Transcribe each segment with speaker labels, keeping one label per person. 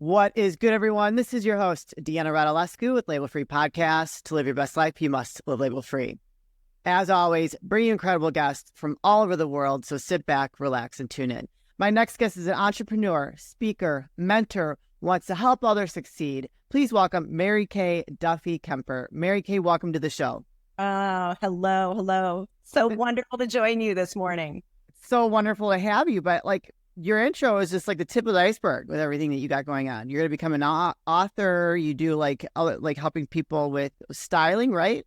Speaker 1: What is good, everyone? This is your host, Deanna Radulescu with Label Free Podcast. To live your best life, you must live label free. As always, bring you incredible guests from all over the world, so sit back, relax, and tune in. My next guest is an entrepreneur, speaker, mentor, wants to help others succeed. Please welcome Mary Kay Duffy Kemper. Mary Kay, welcome to the show.
Speaker 2: Hello. So wonderful to join you this morning.
Speaker 1: It's so wonderful to have you, but your intro is just like the tip of the iceberg with everything that you got going on. You're going to become an author. You do like helping people with styling, right?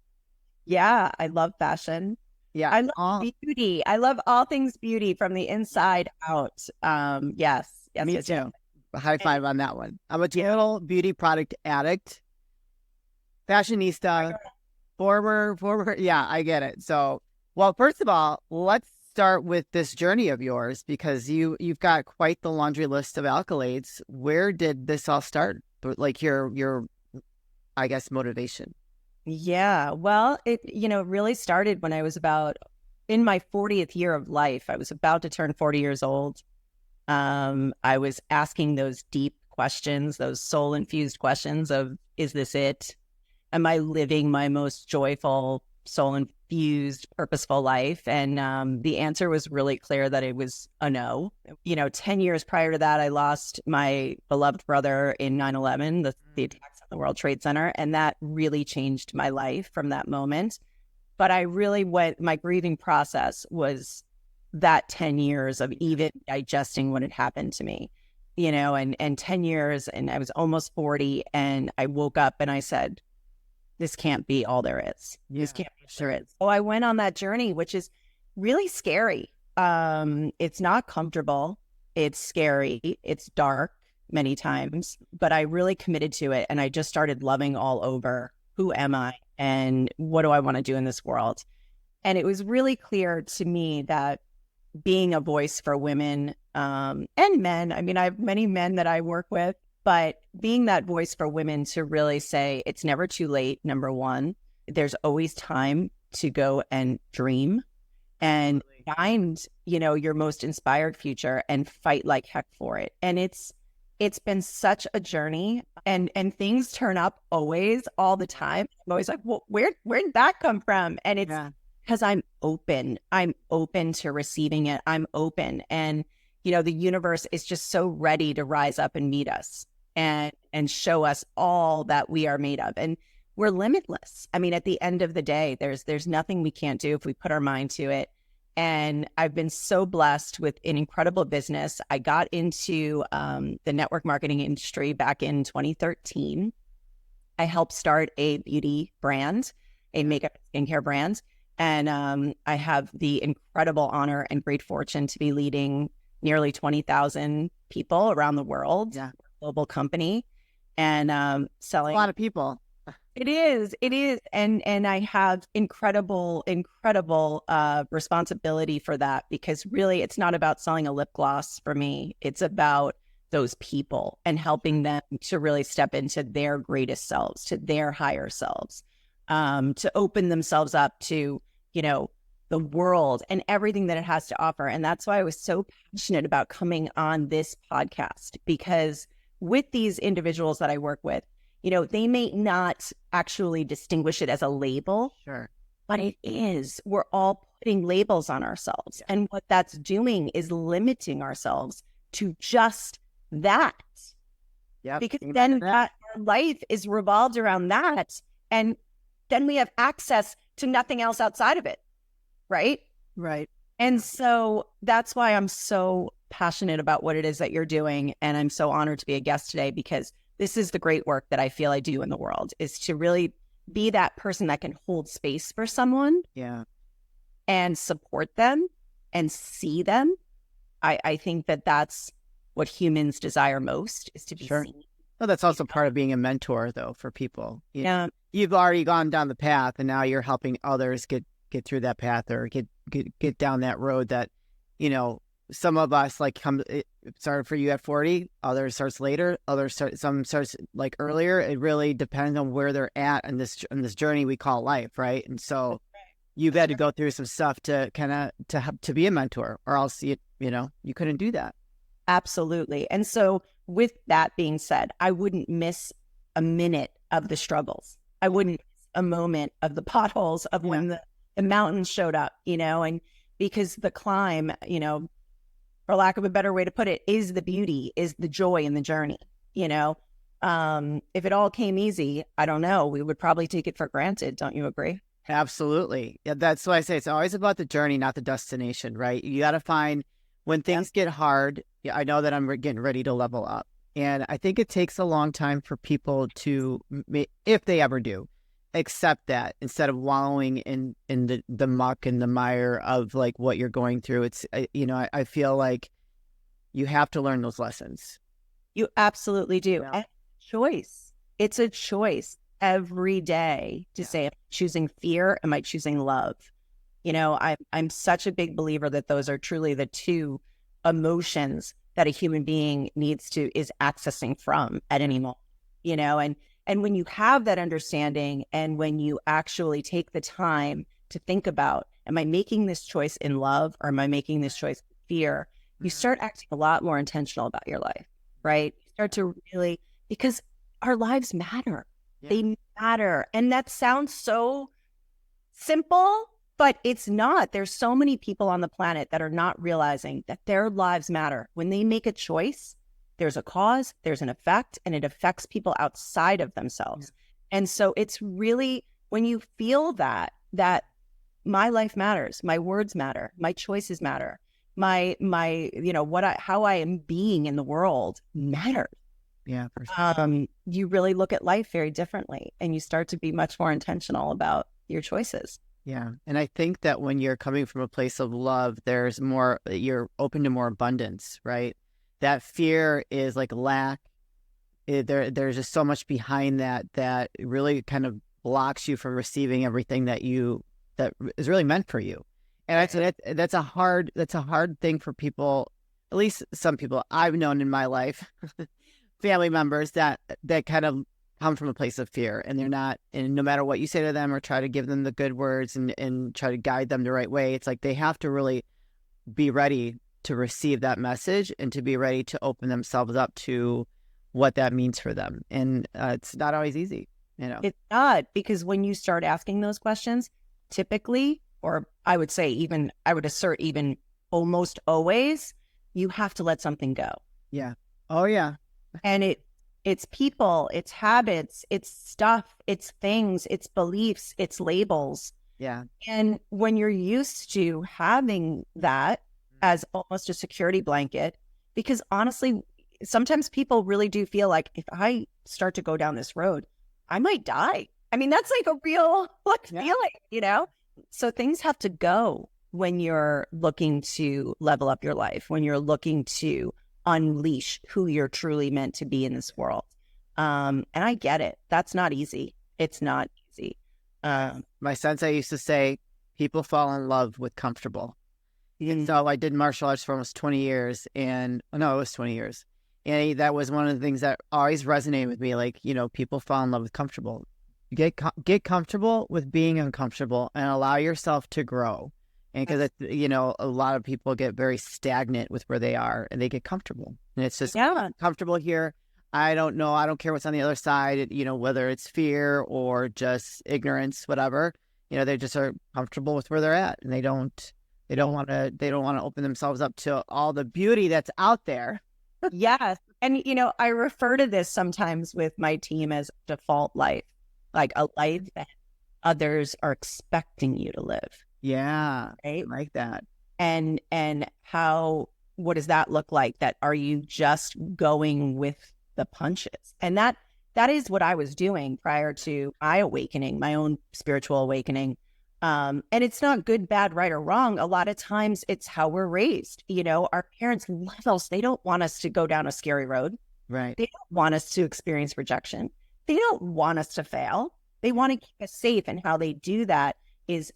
Speaker 2: Yeah, I love fashion.
Speaker 1: Yeah.
Speaker 2: I love beauty. I love all things beauty from the inside out. Yes.
Speaker 1: Me too. High five on that one. I'm a total beauty product addict, fashionista, former. Yeah, I get it. So, well, first of all, let's start with this journey of yours, because you've got quite the laundry list of accolades. Where did this all start? Like your I guess motivation.
Speaker 2: Yeah. Well, it really started when I was about in my 40th year of life. I was about to turn 40 years old. I was asking those deep questions, those soul infused questions of, is this it? Am I living my most joyful, soul infused, purposeful life? And the answer was really clear that it was a no. 10 years prior to that, I lost my beloved brother in 9/11, the attacks on the World Trade Center. And that really changed my life from that moment. But my grieving process was that 10 years of even digesting what had happened to me, and 10 years, and I was almost 40, and I woke up and I said, this can't be all there is.
Speaker 1: Yeah,
Speaker 2: this can't be all there is. So I went on that journey, which is really scary. It's not comfortable. It's scary. It's dark many times, but I really committed to it. And I just started loving all over. Who am I? And what do I want to do in this world? And it was really clear to me that being a voice for women and men, I mean, I have many men that I work with, but being that voice for women to really say it's never too late, number one, there's always time to go and dream and find, your most inspired future and fight like heck for it. And it's been such a journey, and things turn up always, all the time. I'm always like, well, where did that come from? And it's because I'm open to receiving it. I'm open. And, the universe is just so ready to rise up and meet us and show us all that we are made of. And we're limitless. I mean, at the end of the day, there's nothing we can't do if we put our mind to it. And I've been so blessed with an incredible business. I got into the network marketing industry back in 2013. I helped start a beauty brand, a makeup and skincare brand. And I have the incredible honor and great fortune to be leading nearly 20,000 people around the world. Yeah. Global company, and selling
Speaker 1: a lot of people.
Speaker 2: It is. And I have incredible responsibility for that, because really it's not about selling a lip gloss for me. It's about those people and helping them to really step into their greatest selves, to their higher selves, to open themselves up to, the world and everything that it has to offer. And that's why I was so passionate about coming on this podcast, because with these individuals that I work with, they may not actually distinguish it as a label,
Speaker 1: sure,
Speaker 2: but it is. We're all putting labels on ourselves. Yeah. And what that's doing is limiting ourselves to just that.
Speaker 1: Yeah.
Speaker 2: Because then our life is revolved around that. And then we have access to nothing else outside of it. Right?
Speaker 1: Right.
Speaker 2: And so that's why I'm so passionate about what it is that you're doing. And I'm so honored to be a guest today, because this is the great work that I feel I do in the world, is to really be that person that can hold space for someone.
Speaker 1: Yeah.
Speaker 2: And support them and see them. I think that that's what humans desire most, is to be seen.
Speaker 1: Well, that's also part of being a mentor, though, for people.
Speaker 2: You've
Speaker 1: already gone down the path, and now you're helping others get through that path, or get down that road that, some of us it started for you at 40, others starts later, some starts like earlier. It really depends on where they're at in this journey we call life, right? And so you've had to go through some stuff to kind of to be a mentor, or else you couldn't do that.
Speaker 2: Absolutely. And so with that being said, I wouldn't miss a minute of the struggles. I wouldn't miss a moment of the potholes of when the mountains showed up, and because the climb, for lack of a better way to put it, is the beauty, is the joy in the journey, If it all came easy, I don't know, we would probably take it for granted. Don't you agree?
Speaker 1: Absolutely. Yeah, that's why I say it's always about the journey, not the destination, right? You got to find when things get hard. Yeah, I know that I'm getting ready to level up. And I think it takes a long time for people to, if they ever do, accept that instead of wallowing in the muck and the mire of like what you're going through. It's, I feel like you have to learn those lessons.
Speaker 2: You absolutely do.
Speaker 1: Yeah.
Speaker 2: And choice. It's a choice every day to say, am I choosing fear? Am I choosing love? I'm such a big believer that those are truly the two emotions that a human being is accessing from at any moment, and when you have that understanding, and when you actually take the time to think about, am I making this choice in love, or am I making this choice in fear? You start acting a lot more intentional about your life, right? You start to really, because our lives matter. Yeah. They matter. And that sounds so simple, but it's not. There's so many people on the planet that are not realizing that their lives matter. When they make a choice, there's a cause, there's an effect, and it affects people outside of themselves. Yeah. And so it's really, when you feel that my life matters, my words matter, my choices matter, my how I am being in the world matters.
Speaker 1: Yeah. For sure.
Speaker 2: You really look at life very differently, and you start to be much more intentional about your choices.
Speaker 1: Yeah. And I think that when you're coming from a place of love, there's more, you're open to more abundance, right? That fear is like lack. There's just so much behind that really kind of blocks you from receiving everything that is really meant for you. And that's a hard thing for people, at least some people I've known in my life, family members that kind of come from a place of fear, and they're not, and no matter what you say to them or try to give them the good words and try to guide them the right way, it's like they have to really be ready to receive that message and to be ready to open themselves up to what that means for them. And it's not always easy, It's
Speaker 2: not, because when you start asking those questions, typically, or I would assert even almost always, you have to let something go.
Speaker 1: Yeah. Oh yeah.
Speaker 2: And it's people, it's habits, it's stuff, it's things, it's beliefs, it's labels.
Speaker 1: Yeah.
Speaker 2: And when you're used to having that as almost a security blanket, because honestly, sometimes people really do feel like, if I start to go down this road, I might die. I mean, that's like a real feeling, So things have to go when you're looking to level up your life, when you're looking to unleash who you're truly meant to be in this world. And I get it. That's not easy. It's not easy.
Speaker 1: My sensei used to say, people fall in love with comfortable. And so I did martial arts for almost 20 years, it was 20 years. And that was one of the things that always resonated with me. Like, people fall in love with comfortable. Get comfortable with being uncomfortable and allow yourself to grow. And because, a lot of people get very stagnant with where they are, and they get comfortable. And it's just comfortable here. I don't know. I don't care what's on the other side, whether it's fear or just ignorance, whatever. They just are comfortable with where they're at, and they don't want to open themselves up to all the beauty that's out there.
Speaker 2: Yes. And, I refer to this sometimes with my team as default life, like a life that others are expecting you to live.
Speaker 1: Yeah.
Speaker 2: Right.
Speaker 1: I like that.
Speaker 2: And what does that look like? That are you just going with the punches? And that is what I was doing prior to my awakening, my own spiritual awakening. And it's not good, bad, right, or wrong. A lot of times it's how we're raised. Our parents love us. They don't want us to go down a scary road.
Speaker 1: Right.
Speaker 2: They don't want us to experience rejection. They don't want us to fail. They want to keep us safe. And how they do that is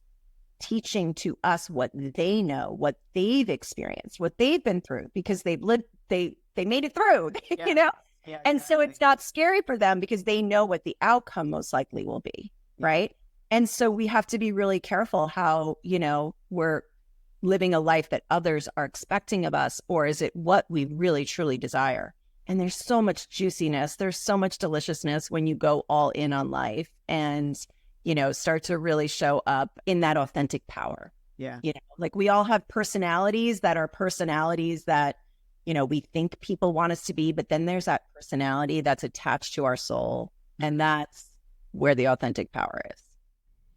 Speaker 2: teaching to us what they know, what they've experienced, what they've been through, because they've lived, they made it through,
Speaker 1: Yeah,
Speaker 2: and so it's not scary for them because they know what the outcome most likely will be. Right. And so we have to be really careful how, we're living a life that others are expecting of us, or is it what we really truly desire? And there's so much juiciness. There's so much deliciousness when you go all in on life and, start to really show up in that authentic power.
Speaker 1: Yeah.
Speaker 2: Like we all have personalities that, we think people want us to be, but then there's that personality that's attached to our soul. And that's where the authentic power is.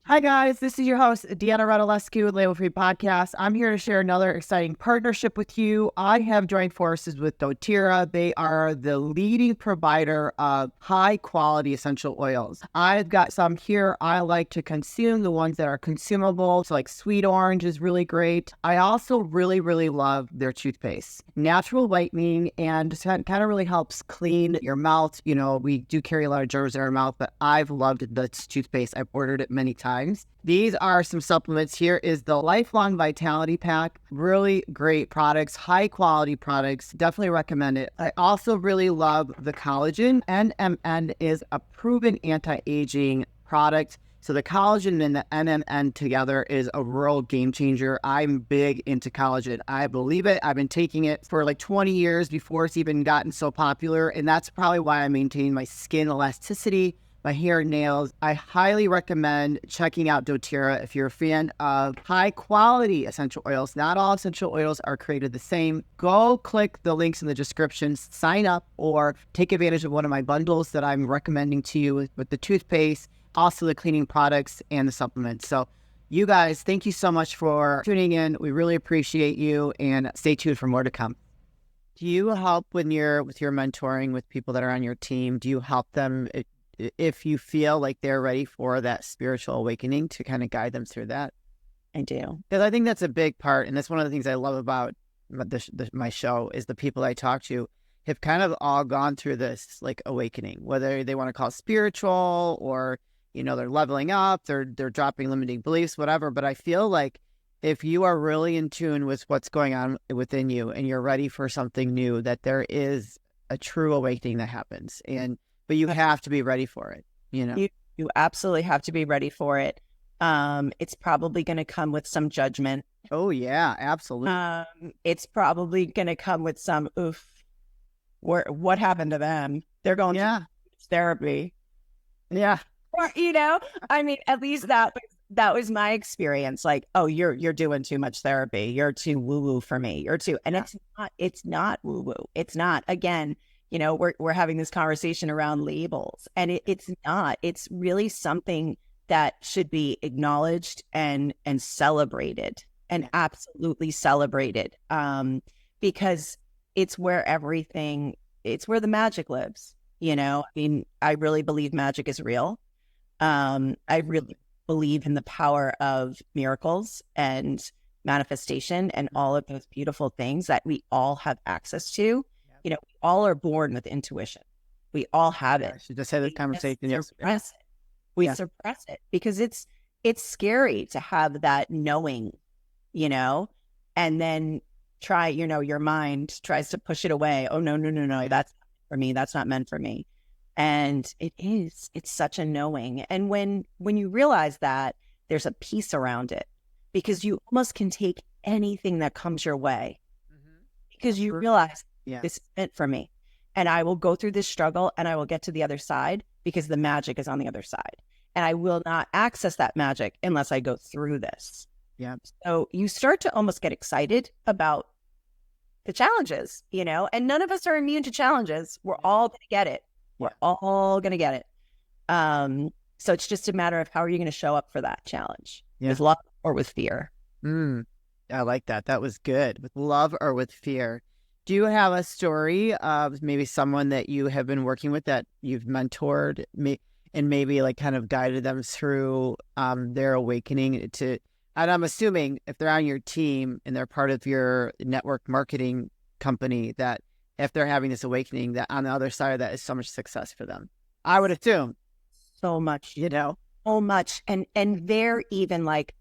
Speaker 1: Hi, guys. This is your host, Deanna Radulescu with Label Free Podcast. I'm here to share another exciting partnership with you. I have joined forces with doTERRA. They are the leading provider of high-quality essential oils. I've got some here I like to consume, the ones that are consumable. So like sweet orange is really great. I also really, really love their toothpaste. Natural whitening and just kind of really helps clean your mouth. We do carry a lot of germs in our mouth, but I've loved the toothpaste. I've ordered it many times. These are some supplements. Here is the Lifelong Vitality Pack. Really great products, high quality products. Definitely recommend it. I also really love the collagen. NMN is a proven anti-aging product. So the collagen and the NMN together is a real game changer. I'm big into collagen. I believe it. I've been taking it for like 20 years before it's even gotten so popular. And that's probably why I maintain my skin elasticity, my hair and nails. I highly recommend checking out doTERRA if you're a fan of high quality essential oils. Not all essential oils are created the same. Go click the links in the description, sign up, or take advantage of one of my bundles that I'm recommending to you with the toothpaste, also the cleaning products and the supplements. So you guys, thank you so much for tuning in. We really appreciate you, and stay tuned for more to come. Do you help when you're with your mentoring with people that are on your team? Do you help them if you feel like they're ready for that spiritual awakening, to kind of guide them through that?
Speaker 2: I do.
Speaker 1: Because I think that's a big part. And that's one of the things I love about my show is the people I talk to have kind of all gone through this like awakening, whether they want to call it spiritual or, they're leveling up, they're dropping limiting beliefs, whatever. But I feel like if you are really in tune with what's going on within you and you're ready for something new, that there is a true awakening that happens. But you have to be ready for it,
Speaker 2: You absolutely have to be ready for it. It's probably going to come with some judgment.
Speaker 1: Oh, yeah, absolutely.
Speaker 2: It's probably going to come with some, what happened to them? They're going to therapy.
Speaker 1: Yeah.
Speaker 2: Or, at least that was my experience. Like, oh, you're doing too much therapy. You're too woo-woo for me. And it's not woo-woo. It's not. Again, we're having this conversation around labels, and it's not. It's really something that should be acknowledged and celebrated, and absolutely celebrated, because it's where it's where the magic lives. I really believe magic is real. I really believe in the power of miracles and manifestation and all of those beautiful things that we all have access to. We all are born with intuition. We all have it.
Speaker 1: I should just have this conversation.
Speaker 2: We suppress it because it's scary to have that knowing, and then your mind tries to push it away. Oh, no, that's not for me. That's not meant for me. And it's such a knowing. And when you realize that, there's a peace around it, because you almost can take anything that comes your way, because you realize this is meant for me. And I will go through this struggle and I will get to the other side, because the magic is on the other side. And I will not access that magic unless I go through this.
Speaker 1: Yeah.
Speaker 2: So you start to almost get excited about the challenges, and none of us are immune to challenges. We're all going to get it. We're all going to get it. So it's just a matter of how are you going to show up for that challenge, with love or with fear.
Speaker 1: I like that. That was good. With love or with fear. Do you have a story of maybe someone that you have been working with that you've mentored and maybe like kind of guided them through their awakening to, and I'm assuming if they're on your team and they're part of your network marketing company, that if they're having this awakening, that on the other side of that is so much success for them. I would assume.
Speaker 2: So much, so much. And they're even like,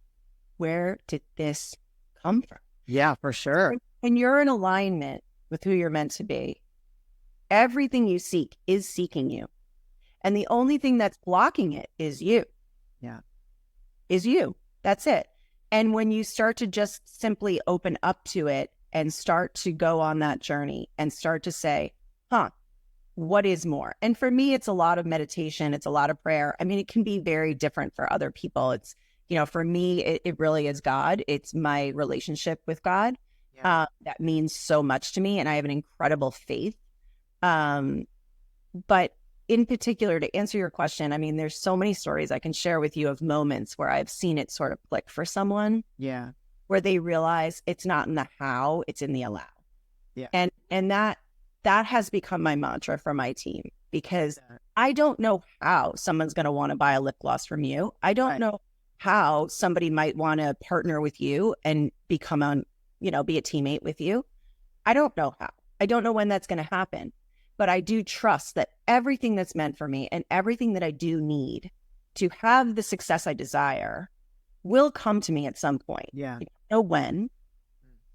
Speaker 2: where did this come from?
Speaker 1: Yeah, for sure.
Speaker 2: When you're in alignment with who you're meant to be, everything you seek is seeking you. And the only thing that's blocking it is you.
Speaker 1: Yeah.
Speaker 2: Is you. That's it. And when you start to just simply open up to it and start to go on that journey and start to say, what is more? And for me, it's a lot of meditation. It's a lot of prayer. I mean, it can be very different for other people. It's, for me, it really is God. It's my relationship with God.
Speaker 1: Yeah.
Speaker 2: That means so much to me. And I have an incredible faith. But in particular, to answer your question, I mean, there's so many stories I can share with you of moments where I've seen it sort of click for someone.
Speaker 1: Yeah.
Speaker 2: Where they realize it's not in the how, it's in the allow.
Speaker 1: Yeah.
Speaker 2: And that has become my mantra for my team, because I don't know how someone's going to want to buy a lip gloss from you. I don't know how somebody might want to partner with you and become be a teammate with you. I don't know how. I don't know when that's going to happen, but I do trust that everything that's meant for me and everything that I do need to have the success I desire will come to me at some point.
Speaker 1: Yeah.
Speaker 2: You don't know when.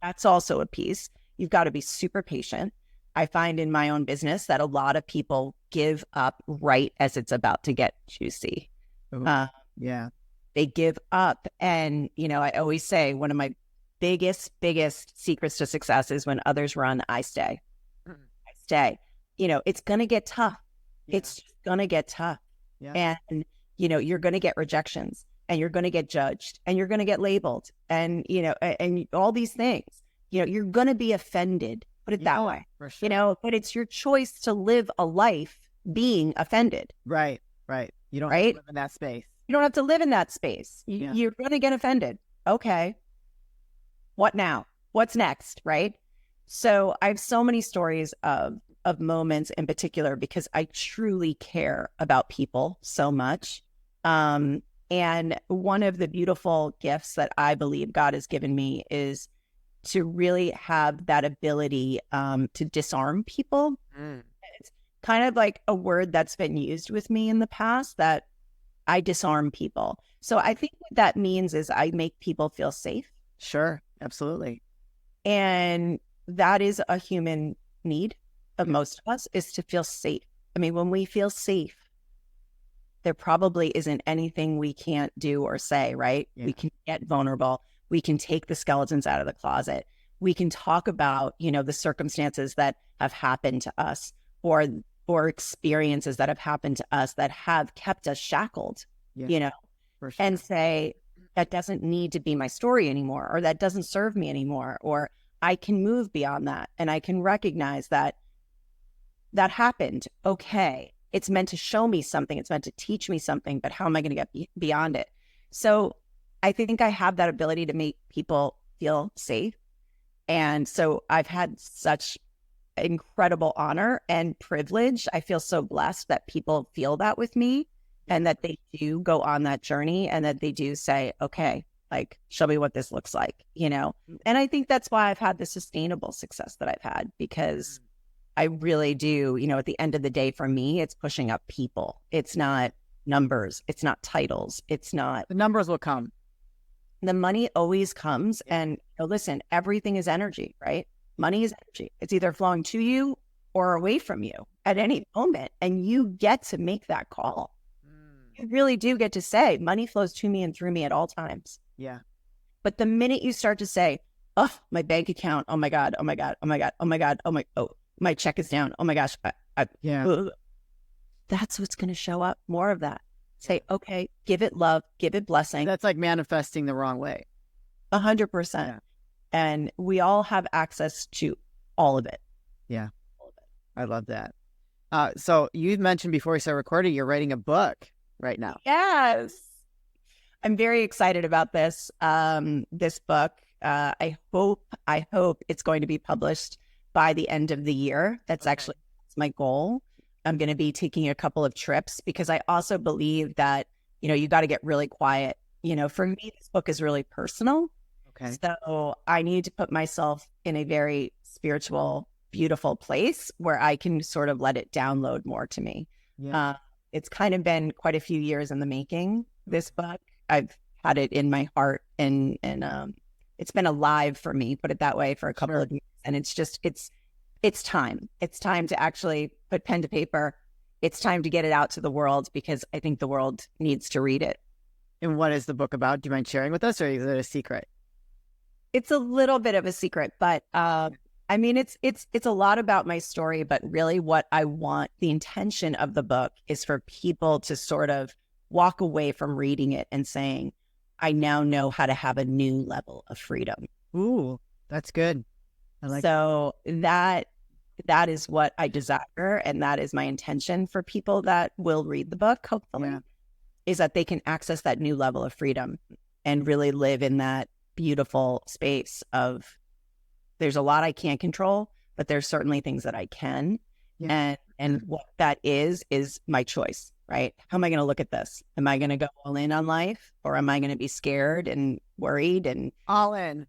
Speaker 2: That's also a piece. You've got to be super patient. I find in my own business that a lot of people give up right as it's about to get juicy.
Speaker 1: Yeah.
Speaker 2: They give up. And, I always say one of my biggest secrets to success is when others run, I stay. I stay. It's going to get tough. Yeah. It's going to get tough. Yeah. And, you're going to get rejections, and you're going to get judged, and you're going to get labeled, and, and all these things. You're going to be offended, put it that way,
Speaker 1: for sure.
Speaker 2: But it's your choice to live a life being offended.
Speaker 1: Right. You don't have to live in that space.
Speaker 2: You don't have to live in that space. You're going to get offended. Okay. What now? What's next? Right. So I have so many stories of moments in particular, because I truly care about people so much. And one of the beautiful gifts that I believe God has given me is to really have that ability to disarm people. It's kind of like a word that's been used with me in the past, that I disarm people. So I think what that means is I make people feel safe.
Speaker 1: Sure, absolutely.
Speaker 2: And that is a human need of most of us, is to feel safe. I mean, when we feel safe, there probably isn't anything we can't do or say, right? Yeah. We can get vulnerable. We can take the skeletons out of the closet. We can talk about, the circumstances that have happened to us, or experiences that have happened to us that have kept us shackled, for sure. And say, that doesn't need to be my story anymore, or that doesn't serve me anymore, or I can move beyond that. And I can recognize that happened. Okay. It's meant to show me something. It's meant to teach me something, but how am I going to get beyond it? So I think I have that ability to make people feel safe. And so I've had such incredible honor and privilege. I feel so blessed that people feel that with me, and that they do go on that journey, and that they do say, okay, like, show me what this looks like, And I think that's why I've had the sustainable success that I've had, because I really do, at the end of the day, for me, it's pushing up people. It's not numbers. It's not titles. It's not.
Speaker 1: The numbers will come.
Speaker 2: The money always comes. And listen, everything is energy, right? Money is energy. It's either flowing to you or away from you at any moment. And you get to make that call. You really do get to say, money flows to me and through me at all times.
Speaker 1: Yeah.
Speaker 2: But the minute you start to say, oh, my bank account, oh my God, oh my God, oh my God, oh my God, my check is down. Oh my gosh. That's what's going to show up. More of that. Say, okay, give it love, give it blessing.
Speaker 1: That's like manifesting the wrong way.
Speaker 2: 100%. Yeah. And we all have access to all of it.
Speaker 1: Yeah. All of it. I love that. So you mentioned before we started recording, you're writing a book right now.
Speaker 2: Yes. I'm very excited about this. This book. I hope it's going to be published by the end of the year. That's my goal. I'm going to be taking a couple of trips, because I also believe that, you got to get really quiet. For me, this book is really personal.
Speaker 1: Okay.
Speaker 2: So I need to put myself in a very spiritual, beautiful place where I can sort of let it download more to me. Yeah. It's kind of been quite a few years in the making, this book. I've had it in my heart, and it's been alive for me, put it that way, for a couple of years. And it's just, it's time. It's time to actually put pen to paper. It's time to get it out to the world, because I think the world needs to read it.
Speaker 1: And what is the book about? Do you mind sharing with us, or is it a secret?
Speaker 2: It's a little bit of a secret, but I mean, it's a lot about my story, but really what I want, the intention of the book is for people to sort of walk away from reading it and saying, I now know how to have a new level of freedom.
Speaker 1: Ooh, that's good. I like
Speaker 2: so that is what I desire, and that is my intention for people that will read the book, hopefully, is that they can access that new level of freedom and really live in that beautiful space of, there's a lot I can't control, but there's certainly things that I can. Yeah. And what that is my choice, right? How am I going to look at this? Am I going to go all in on life, or am I going to be scared and worried and
Speaker 1: all in?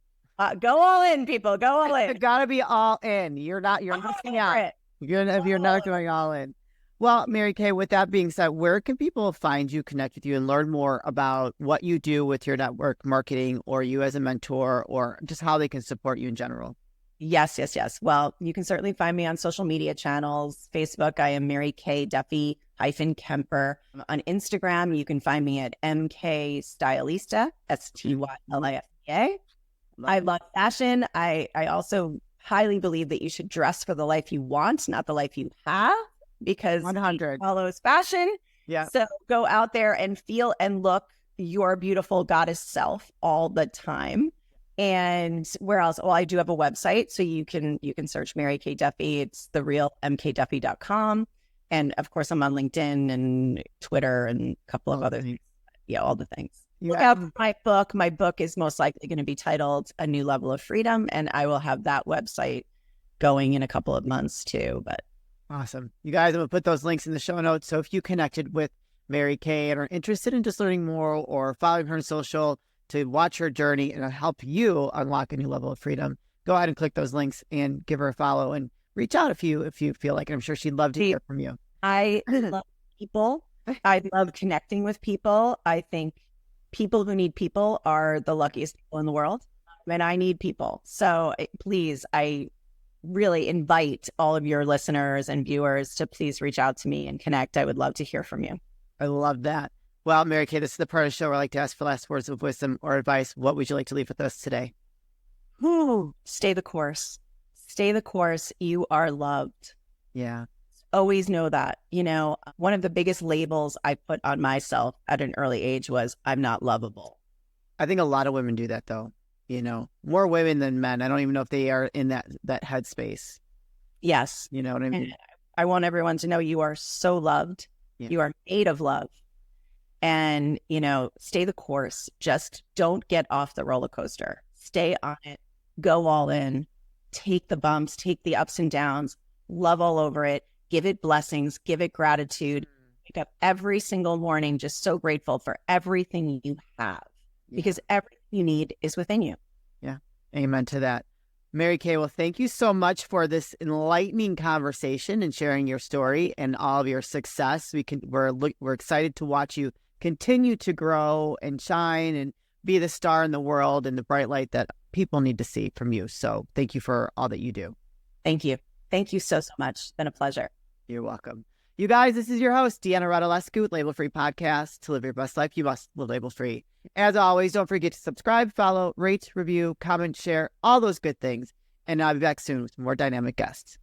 Speaker 2: Go all in, people. Go all in.
Speaker 1: You got to be all in. You're missing out. If you're not going all in. Well, Mary Kay, with that being said, where can people find you, connect with you, and learn more about what you do with your network marketing, or you as a mentor, or just how they can support you in general?
Speaker 2: Yes. Well, you can certainly find me on social media channels. Facebook, I am Mary Kay Duffy Kemper. On Instagram, you can find me at MK Stylista, STYLIFTA. I love fashion. I also highly believe that you should dress for the life you want, not the life you have, because
Speaker 1: 100
Speaker 2: follows fashion.
Speaker 1: Yeah.
Speaker 2: So go out there and feel and look your beautiful goddess self all the time. And where else? Well, I do have a website, so you can search Mary Kay Duffy. It's therealmkduffy.com. And of course, I'm on LinkedIn and Twitter and a couple of other things. Yeah, all the things. Look out for my book. My book is most likely going to be titled A New Level of Freedom, and I will have that website going in a couple of months too. But
Speaker 1: awesome. You guys, I'm going to put those links in the show notes. So if you connected with Mary Kay and are interested in just learning more or following her on social to watch her journey and help you unlock a new level of freedom, go ahead and click those links and give her a follow and reach out if you feel like it. I'm sure she'd love to hear from you.
Speaker 2: I love people. I love connecting with people. I think people who need people are the luckiest people in the world, and I need people. So please, I really invite all of your listeners and viewers to please reach out to me and connect. I would love to hear from you.
Speaker 1: I love that. Well, Mary Kay, this is the part of the show where I like to ask for last words of wisdom or advice. What would you like to leave with us today?
Speaker 2: Stay the course. Stay the course. You are loved.
Speaker 1: Yeah.
Speaker 2: Always know that. You know, one of the biggest labels I put on myself at an early age was I'm not lovable.
Speaker 1: I think a lot of women do that, though. You know, more women than men. I don't even know if they are in that headspace.
Speaker 2: Yes.
Speaker 1: You know what I mean?
Speaker 2: And I want everyone to know you are so loved. Yeah. You are made of love. And, you know, stay the course. Just don't get off the roller coaster. Stay on it. Go all in. Take the bumps, take the ups and downs, love all over it. Give it blessings, give it gratitude. Wake up every single morning just so grateful for everything you have, because everything you need is within you.
Speaker 1: Yeah. Amen to that. Mary Kay, well, thank you so much for this enlightening conversation and sharing your story and all of your success. We're excited to watch you continue to grow and shine and be the star in the world and the bright light that people need to see from you. So thank you for all that you do.
Speaker 2: Thank you. Thank you so much. It's been a pleasure.
Speaker 1: You're welcome. You guys, this is your host, Deanna Radulescu with Label Free Podcast. To live your best life, you must live label free. As always, don't forget to subscribe, follow, rate, review, comment, share, all those good things. And I'll be back soon with more dynamic guests.